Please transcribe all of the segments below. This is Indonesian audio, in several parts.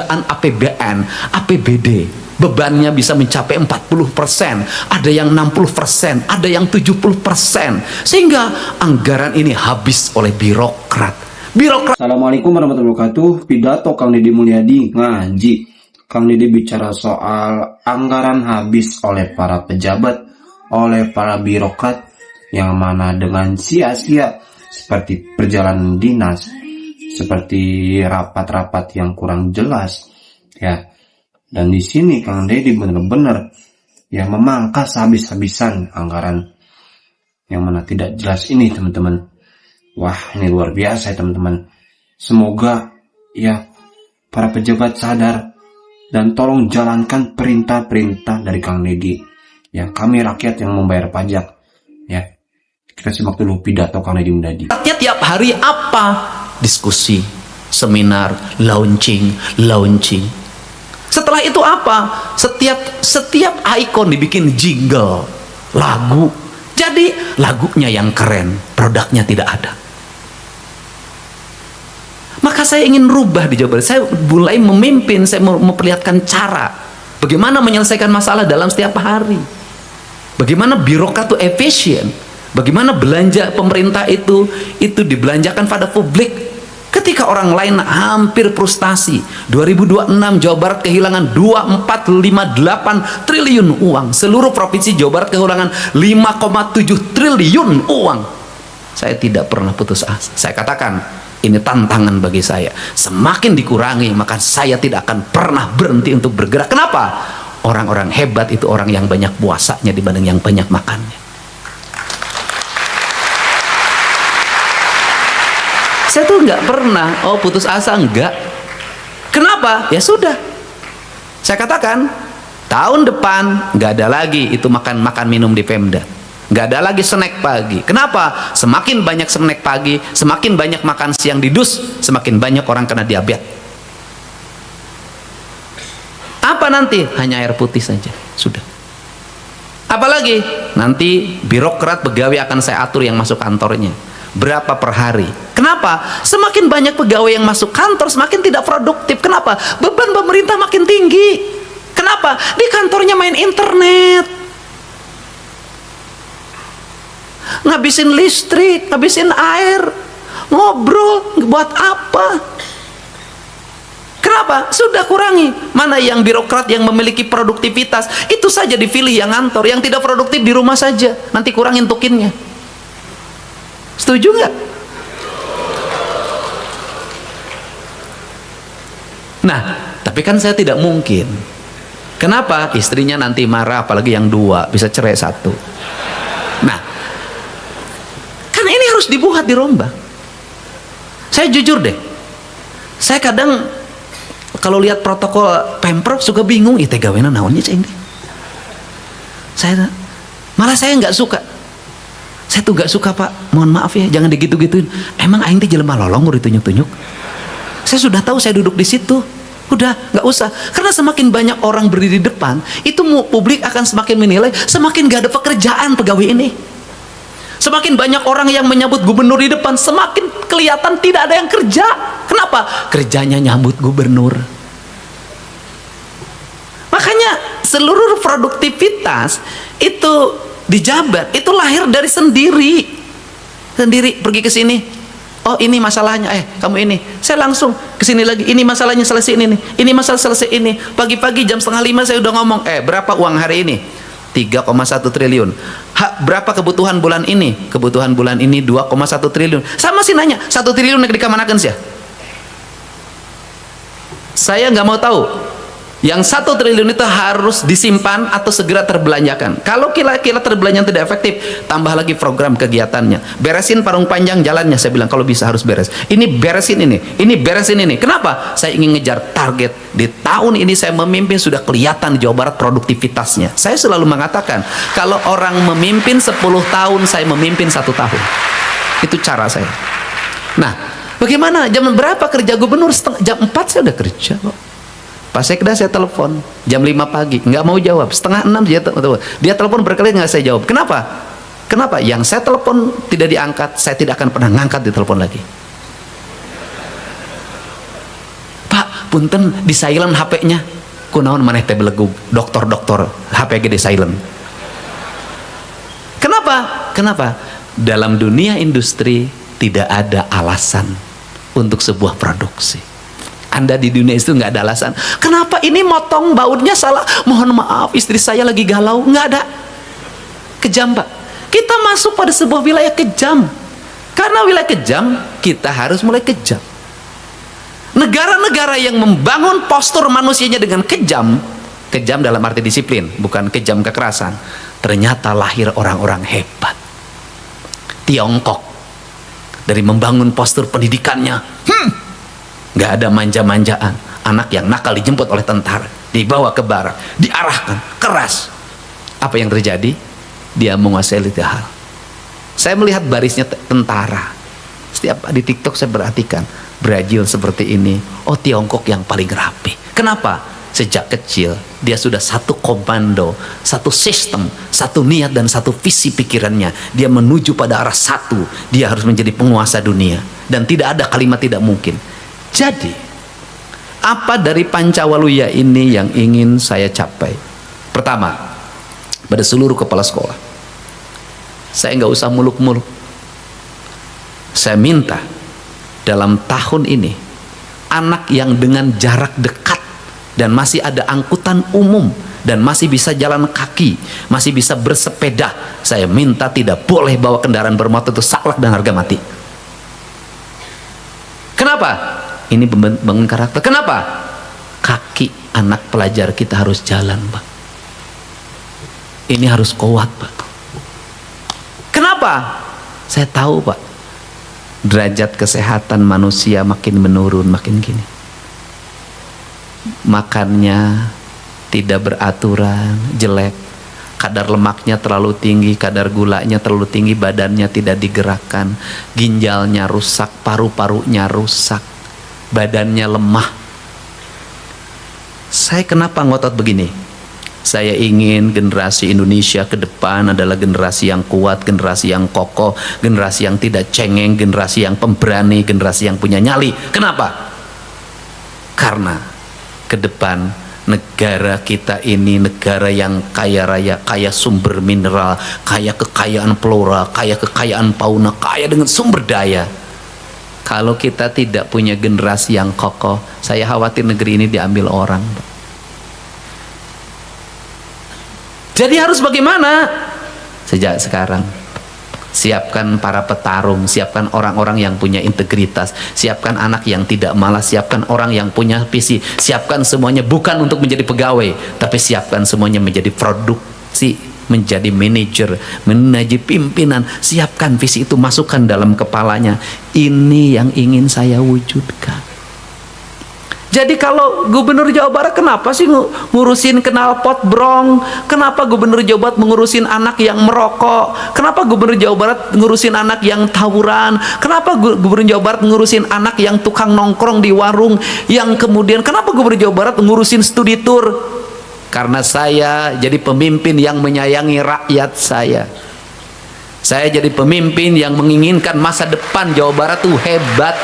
APBN, APBD bebannya bisa mencapai 40%, ada yang 60%, ada yang 70%, sehingga anggaran ini habis oleh birokrat. Assalamualaikum warahmatullahi wabarakatuh. Pidato Kang Deddy Mulyadi ngaji. Kang Deddy bicara soal anggaran habis oleh para pejabat, oleh para birokrat, yang mana dengan sia-sia seperti perjalanan dinas, seperti rapat-rapat yang kurang jelas, ya. Dan di sini Kang Deddy benar-benar ya memangkas habis-habisan anggaran yang mana tidak jelas ini, teman-teman. Wah, ini luar biasa ya, teman-teman. Semoga ya para pejabat sadar dan tolong jalankan perintah-perintah dari Kang Deddy. Ya, kami rakyat yang membayar pajak. Ya, kita simak dulu pidato Kang Deddy Mulyadi. Rakyat tiap hari apa? Diskusi, seminar, launching. Setelah itu apa? Setiap ikon dibikin jingle, lagu. Jadi lagunya yang keren, produknya tidak ada. Maka saya ingin rubah di Jawa Barat. Saya mulai memimpin, saya memperlihatkan cara bagaimana menyelesaikan masalah dalam setiap hari. Bagaimana birokrat itu efisien. Bagaimana belanja pemerintah itu dibelanjakan pada publik. Ketika orang lain hampir frustasi. 2026 Jawa Barat kehilangan 2458 triliun uang. Seluruh provinsi Jawa Barat kehilangan 5,7 triliun uang. Saya tidak pernah putus asa. Saya katakan, ini tantangan bagi saya. Semakin dikurangi, maka saya tidak akan pernah berhenti untuk bergerak. Kenapa? Orang-orang hebat itu orang yang banyak puasanya dibanding yang banyak makannya. Saya tuh nggak pernah, putus asa, enggak. Kenapa? Ya sudah. Saya katakan, tahun depan nggak ada lagi itu makan minum di Pemda. Nggak ada lagi snack pagi. Kenapa? Semakin banyak snack pagi, semakin banyak makan siang di dus, semakin banyak orang kena diabetes. Apa nanti? Hanya air putih saja. Sudah. Apalagi? Nanti birokrat pegawai akan saya atur yang masuk kantornya. Berapa per hari? Kenapa? Semakin banyak pegawai yang masuk kantor, semakin tidak produktif. Kenapa? Beban pemerintah makin tinggi. Kenapa? Di kantornya main internet, ngabisin listrik, ngabisin air, ngobrol, buat apa? Kenapa? Sudah kurangi. Mana yang birokrat yang memiliki produktivitas, itu saja dipilih yang ngantor. Yang tidak produktif di rumah saja, nanti kurangin tukinnya. Setuju nggak? Nah, tapi kan saya tidak mungkin. Kenapa? Istrinya nanti marah, apalagi yang dua, bisa cerai satu. Nah, kan ini harus dibuat, dirombak. Saya jujur deh, saya kadang kalau lihat protokol Pemprov suka bingung, itu gawena naonnya ini. Malah saya nggak suka. Saya tuh gak suka, Pak, mohon maaf ya, jangan digitu-gituin. Emang aing teh jelema lolong mau ditunjuk-tunjuk. Saya sudah tahu saya duduk di situ. Udah, nggak usah. Karena semakin banyak orang berdiri di depan, itu publik akan semakin menilai, semakin gak ada pekerjaan pegawai ini. Semakin banyak orang yang menyambut gubernur di depan, semakin kelihatan tidak ada yang kerja. Kenapa? Kerjanya nyambut gubernur. Makanya seluruh produktivitas itu dijabat, itu lahir dari sendiri pergi ke sini. Oh, ini masalahnya, kamu ini, saya langsung ke sini lagi, ini masalahnya selesai ini masalah selesai ini. Pagi-pagi jam 4:30 saya udah ngomong, berapa uang hari ini? 3,1 triliun. Berapa kebutuhan bulan ini? Kebutuhan bulan ini 2,1 triliun. Sama sih nanya, 1 triliun negeri kamanakan sih ya? Saya nggak mau tahu. Yang 1 triliun itu harus disimpan atau segera terbelanjakan. Kalau kira-kira terbelanjaan tidak efektif, tambah lagi program kegiatannya. Beresin parung panjang jalannya, saya bilang kalau bisa harus beres. Ini beresin ini beresin ini. Kenapa? Saya ingin ngejar target. Di tahun ini saya memimpin, sudah kelihatan di Jawa Barat produktivitasnya. Saya selalu mengatakan, kalau orang memimpin 10 tahun, saya memimpin 1 tahun. Itu cara saya. Nah, bagaimana? Jam berapa kerja gubernur? Jam 4 saya udah kerja kok. Pak Sekda saya telepon jam 5 pagi, nggak mau jawab. 5:30 dia telepon berkali nggak saya jawab. Kenapa? Yang saya telepon tidak diangkat, saya tidak akan pernah ngangkat di telepon lagi. Pak, punten di silent HP-nya. Kunaon maneh teh belegug, dokter HP gede silent. Kenapa? Dalam dunia industri tidak ada alasan untuk sebuah produksi. Anda di dunia itu nggak ada alasan. Kenapa ini motong bautnya salah? Mohon maaf, istri saya lagi galau. Nggak ada. Kejam, Pak. Kita masuk pada sebuah wilayah kejam. Karena wilayah kejam, kita harus mulai kejam. Negara-negara yang membangun postur manusianya dengan kejam dalam arti disiplin, bukan kejam kekerasan, ternyata lahir orang-orang hebat. Tiongkok, dari membangun postur pendidikannya, nggak ada manja-manjaan. Anak yang nakal dijemput oleh tentara, dibawa ke barak, diarahkan keras. Apa yang terjadi? Dia menguasai tiga hal. Saya melihat barisnya tentara. Setiap di TikTok saya perhatikan, Brazil seperti ini. Oh, Tiongkok yang paling rapi. Kenapa? Sejak kecil dia sudah satu komando, satu sistem, satu niat dan satu visi pikirannya. Dia menuju pada arah satu. Dia harus menjadi penguasa dunia dan tidak ada kalimat tidak mungkin. Jadi apa dari Pancawaluya ini yang ingin saya capai? Pertama, pada seluruh kepala sekolah, saya nggak usah muluk-muluk. Saya minta dalam tahun ini anak yang dengan jarak dekat dan masih ada angkutan umum dan masih bisa jalan kaki, masih bisa bersepeda, saya minta tidak boleh bawa kendaraan bermotor, itu saklek dan harga mati. Kenapa? Ini bangun karakter. Kenapa? Kaki anak pelajar kita harus jalan, Pak. Ini harus kuat, Pak. Kenapa? Saya tahu, Pak, derajat kesehatan manusia makin menurun, makin gini. Makannya tidak beraturan, jelek, kadar lemaknya terlalu tinggi, kadar gulanya terlalu tinggi, badannya tidak digerakkan, ginjalnya rusak, paru-parunya rusak, badannya lemah. Saya kenapa ngotot begini? Saya ingin generasi Indonesia ke depan adalah generasi yang kuat, generasi yang kokoh, generasi yang tidak cengeng, generasi yang pemberani, generasi yang punya nyali. Kenapa? Karena ke depan negara kita ini negara yang kaya raya, kaya sumber mineral, kaya kekayaan flora, kaya kekayaan fauna, kaya dengan sumber daya. Kalau kita tidak punya generasi yang kokoh, saya khawatir negeri ini diambil orang. Jadi harus bagaimana? Sejak sekarang siapkan para petarung, siapkan orang-orang yang punya integritas, siapkan anak yang tidak malas, siapkan orang yang punya visi, siapkan semuanya bukan untuk menjadi pegawai, tapi siapkan semuanya menjadi produksi, menjadi manajer, menjadi pimpinan. Siapkan visi itu, masukkan dalam kepalanya. Ini yang ingin saya wujudkan. Jadi kalau Gubernur Jawa Barat kenapa sih ngurusin knalpot brong? Kenapa Gubernur Jawa Barat mengurusin anak yang merokok? Kenapa Gubernur Jawa Barat ngurusin anak yang tawuran? Kenapa Gubernur Jawa Barat ngurusin anak yang tukang nongkrong di warung? Yang kemudian kenapa Gubernur Jawa Barat ngurusin studi tour? Karena saya jadi pemimpin yang menyayangi rakyat saya. Saya jadi pemimpin yang menginginkan masa depan Jawa Barat tuh hebat.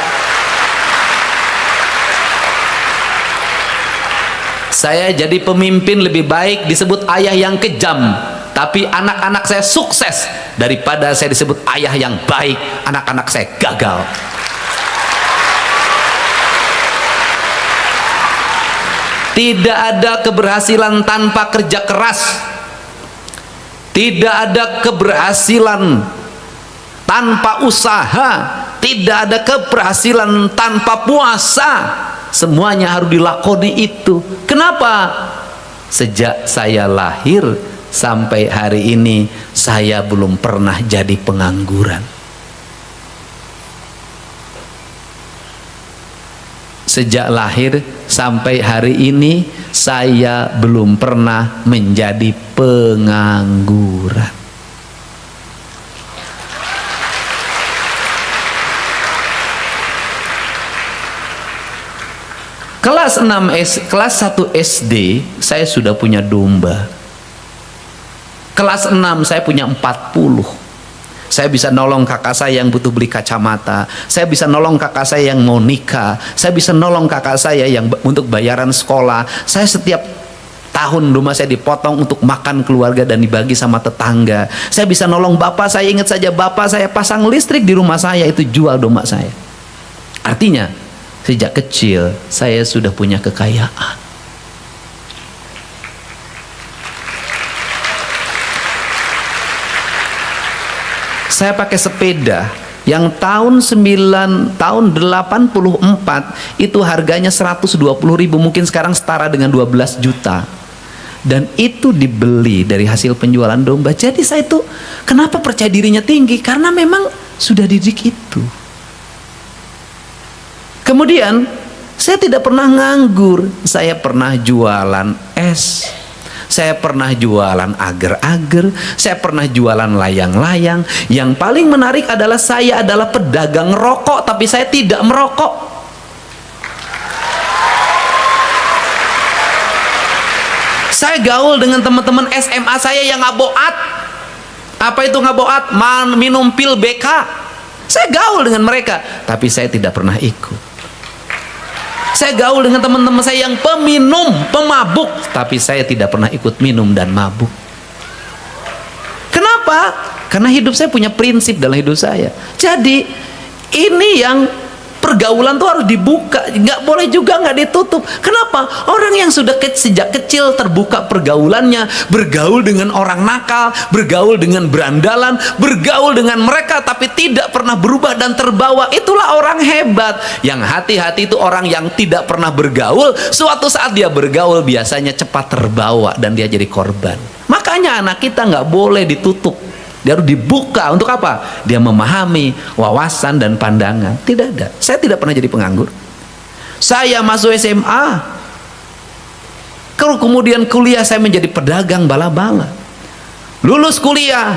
Saya jadi pemimpin lebih baik disebut ayah yang kejam, tapi anak-anak saya sukses daripada saya disebut ayah yang baik, anak-anak saya gagal. Tidak ada keberhasilan tanpa kerja keras. Tidak ada keberhasilan tanpa usaha. Tidak ada keberhasilan tanpa puasa. Semuanya harus dilakoni itu. Kenapa? Sejak saya lahir sampai hari ini saya belum pernah jadi pengangguran. Sejak lahir sampai hari ini saya belum pernah menjadi pengangguran. Kelas 1 SD saya sudah punya domba. Kelas 6 saya punya 40. Saya bisa nolong kakak saya yang butuh beli kacamata. Saya bisa nolong kakak saya yang mau nikah. Saya bisa nolong kakak saya yang untuk bayaran sekolah. Saya setiap tahun rumah saya dipotong untuk makan keluarga dan dibagi sama tetangga. Saya bisa nolong bapak saya. Ingat saja, bapak saya pasang listrik di rumah saya, itu jual domba saya. Artinya sejak kecil saya sudah punya kekayaan. Saya pakai sepeda yang tahun 84 itu harganya 120.000, mungkin sekarang setara dengan 12 juta. Dan itu dibeli dari hasil penjualan domba. Jadi saya itu kenapa percaya dirinya tinggi? Karena memang sudah didik itu. Kemudian saya tidak pernah nganggur. Saya pernah jualan es, saya pernah jualan agar-agar, saya pernah jualan layang-layang. Yang paling menarik adalah saya adalah pedagang rokok, tapi saya tidak merokok. Saya gaul dengan teman-teman SMA saya yang ngaboat. Apa itu ngaboat? Minum pil BK. Saya gaul dengan mereka, tapi saya tidak pernah ikut. Saya gaul dengan teman-teman saya yang peminum, pemabuk, tapi saya tidak pernah ikut minum dan mabuk. Kenapa? Karena hidup saya punya prinsip dalam hidup saya. Jadi ini yang pergaulan tuh harus dibuka, nggak boleh juga nggak ditutup. Kenapa? Orang yang sudah sejak kecil terbuka pergaulannya, bergaul dengan orang nakal, bergaul dengan berandalan, bergaul dengan mereka tapi tidak pernah berubah dan terbawa, itulah orang hebat. Yang hati-hati itu orang yang tidak pernah bergaul, suatu saat dia bergaul biasanya cepat terbawa dan dia jadi korban. Makanya anak kita nggak boleh ditutup, dia harus dibuka. Untuk apa? Dia memahami wawasan dan pandangan. Tidak ada. Saya tidak pernah jadi penganggur. Saya masuk SMA, kemudian kuliah saya menjadi pedagang bala-bala. Lulus kuliah,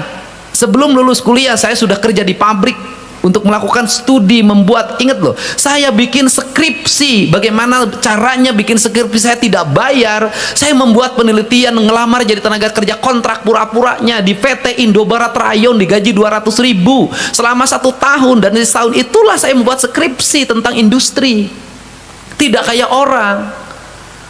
sebelum lulus kuliah saya sudah kerja di pabrik untuk melakukan studi, membuat, ingat loh, saya bikin skripsi, bagaimana caranya bikin skripsi, saya tidak bayar. Saya membuat penelitian, ngelamar jadi tenaga kerja kontrak pura-puranya di PT Indobarat Rayon, digaji 200.000 selama 1 tahun, dan di tahun itulah saya membuat skripsi tentang industri. Tidak kayak orang.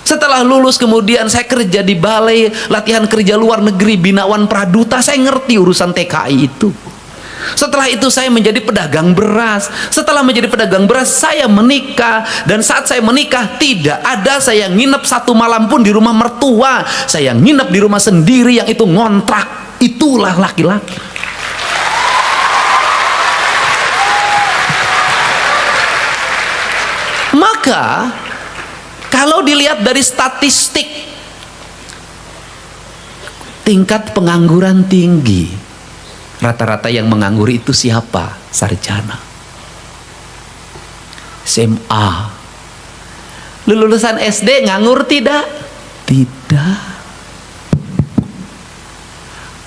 Setelah lulus kemudian saya kerja di balai latihan kerja luar negeri Binawan Praduta, saya ngerti urusan TKI itu. Setelah itu saya menjadi pedagang beras. Setelah menjadi pedagang beras saya menikah, dan saat saya menikah tidak ada saya nginep 1 malam pun di rumah mertua. Saya nginep di rumah sendiri yang itu ngontrak. Itulah laki-laki. Maka kalau dilihat dari statistik tingkat pengangguran tinggi, rata-rata yang menganggur itu siapa? Sarjana, SMA. Lulusan SD nganggur tidak? Tidak.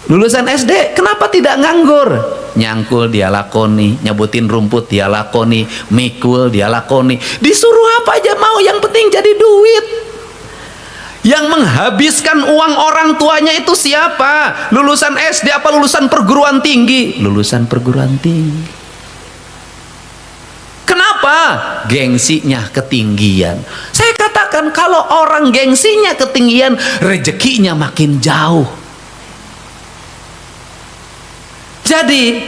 Lulusan SD kenapa tidak nganggur? Nyangkul dia lakoni, nyebutin rumput dia lakoni, mikul dia lakoni. Disuruh apa aja mau, yang penting jadi duit. Yang menghabiskan uang orang tuanya itu siapa? Lulusan SD apa lulusan perguruan tinggi? Lulusan perguruan tinggi. Kenapa? Gengsinya ketinggian. Saya katakan kalau orang gengsinya ketinggian, rezekinya makin jauh. Jadi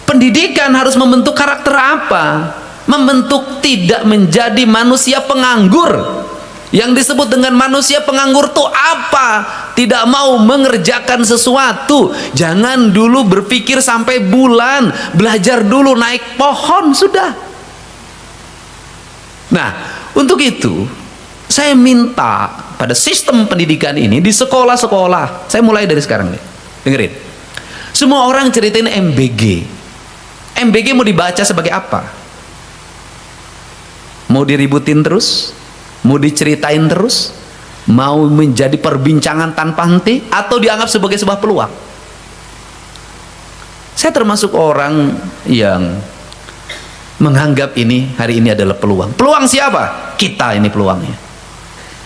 pendidikan harus membentuk karakter apa? Membentuk tidak menjadi manusia penganggur. Yang disebut dengan manusia penganggur itu apa? Tidak mau mengerjakan sesuatu. Jangan dulu berpikir sampai bulan, belajar dulu naik pohon sudah. Nah, untuk itu saya minta pada sistem pendidikan ini di sekolah-sekolah. Saya mulai dari sekarang nih. Dengerin. Semua orang ceritain MBG. MBG mau dibaca sebagai apa? Mau diributin terus? Mau diceritain terus? Mau menjadi perbincangan tanpa henti? Atau dianggap sebagai sebuah peluang? Saya termasuk orang yang menganggap ini hari ini adalah peluang. Peluang siapa? Kita ini peluangnya.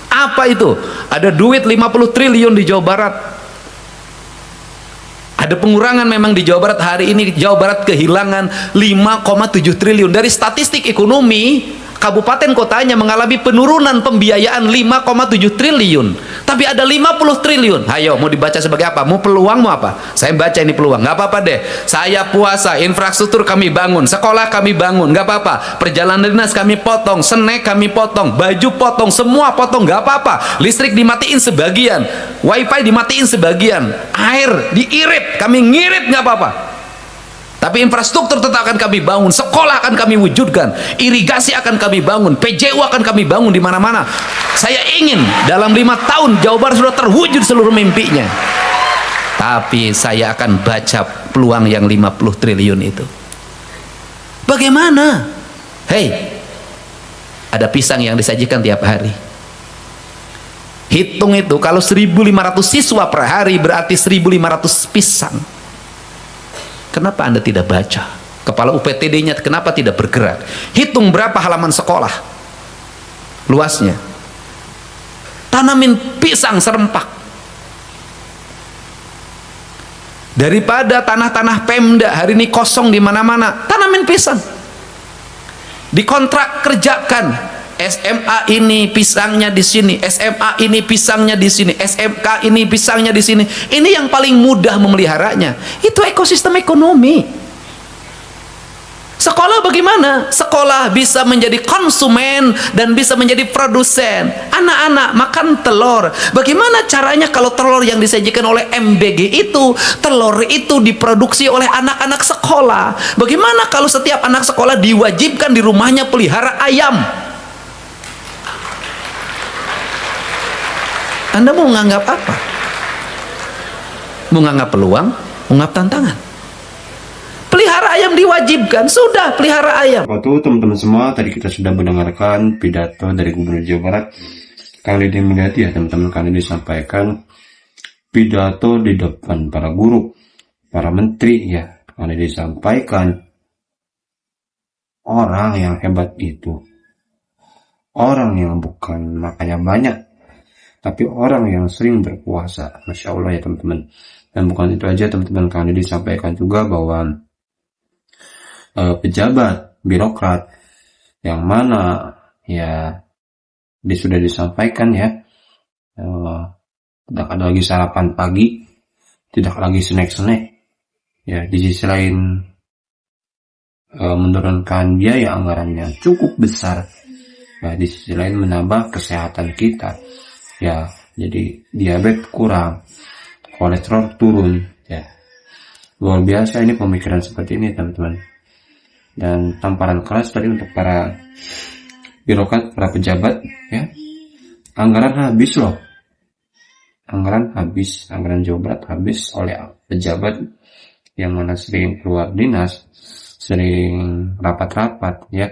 Apa itu? Ada duit 50 triliun di Jawa Barat. Ada pengurangan memang di Jawa Barat hari ini. Jawa Barat kehilangan 5,7 triliun. Dari statistik ekonomi, kabupaten kotanya mengalami penurunan pembiayaan 5,7 triliun. Tapi ada 50 triliun. Ayo, mau dibaca sebagai apa? Mau peluang, mau apa? Saya baca ini peluang. Nggak apa-apa deh. Saya puasa, infrastruktur kami bangun, sekolah kami bangun, nggak apa-apa. Perjalanan dinas kami potong, snack kami potong, baju potong, semua potong, nggak apa-apa. Listrik dimatiin sebagian, wifi dimatiin sebagian, air diirit, kami ngirit, nggak apa-apa. Tapi infrastruktur tetap akan kami bangun, sekolah akan kami wujudkan, irigasi akan kami bangun, PJU akan kami bangun di mana-mana. Saya ingin dalam 5 tahun Jawa Barat sudah terwujud seluruh mimpinya. Tapi saya akan baca peluang yang 50 triliun itu. Bagaimana? Hei, ada pisang yang disajikan tiap hari. Hitung itu, kalau 1.500 siswa per hari berarti 1.500 pisang. Kenapa Anda tidak baca? Kepala UPTD-nya kenapa tidak bergerak? Hitung berapa halaman sekolah luasnya. Tanamin pisang serempak. Daripada tanah-tanah Pemda hari ini kosong di mana-mana, tanamin pisang. Dikontrak kerjakan. SMA ini pisangnya di sini, SMA ini pisangnya di sini, SMK ini pisangnya di sini. Ini yang paling mudah memeliharanya. Itu ekosistem ekonomi. Sekolah bagaimana? Sekolah bisa menjadi konsumen dan bisa menjadi produsen. Anak-anak makan telur. Bagaimana caranya kalau telur yang disajikan oleh MBG itu, telur itu diproduksi oleh anak-anak sekolah? Bagaimana kalau setiap anak sekolah diwajibkan di rumahnya pelihara ayam? Anda mau menganggap apa? Mau menganggap peluang? Mau menganggap tantangan? Pelihara ayam diwajibkan, sudah pelihara ayam. Waktu teman-teman semua, tadi kita sudah mendengarkan pidato dari Gubernur Jawa Barat Kang Deddy Mulyadi ya teman-teman. Kang Deddy sampaikan pidato di depan para guru, para menteri ya. Kang Deddy sampaikan orang yang hebat itu orang yang bukan makannya banyak, tapi orang yang sering berpuasa. Masya Allah ya teman-teman. Dan bukan itu aja teman-teman, Kang Deddy disampaikan juga bahwa pejabat, birokrat yang mana ya sudah disampaikan ya, tidak ada lagi sarapan pagi, tidak lagi snack-snack ya. Di sisi lain menurunkan biaya anggarannya cukup besar ya. Di sisi lain menambah kesehatan kita ya, jadi diabetes kurang, kolesterol turun ya. Luar biasa ini pemikiran seperti ini teman-teman. Dan tamparan keras tadi untuk para birokrat, para pejabat ya. Anggaran habis loh. Anggaran habis, anggaran Jawa Barat habis oleh pejabat yang mana sering keluar dinas, sering rapat-rapat ya.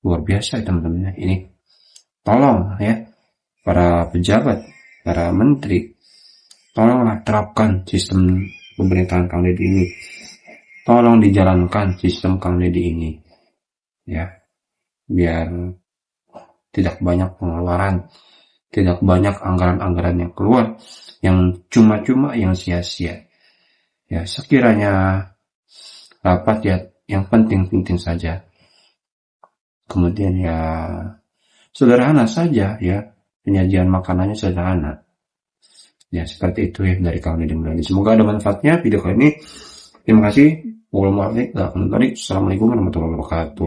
Luar biasa ya teman-teman ini. Tolong ya para pejabat, para menteri, tolonglah terapkan sistem pemerintahan Kang Deddy ini. Tolong dijalankan sistem Kang Deddy ini ya, biar tidak banyak pengeluaran, tidak banyak anggaran-anggaran yang keluar yang cuma-cuma, yang sia-sia ya. Sekiranya rapat ya yang penting-penting saja, kemudian ya sederhana saja ya, penyajian makanannya sederhana ya. Seperti itu ya dari Kang Deddy Mulyadi. Semoga ada manfaatnya video kali ini. Terima kasih. Assalamualaikum warahmatullahi wabarakatuh.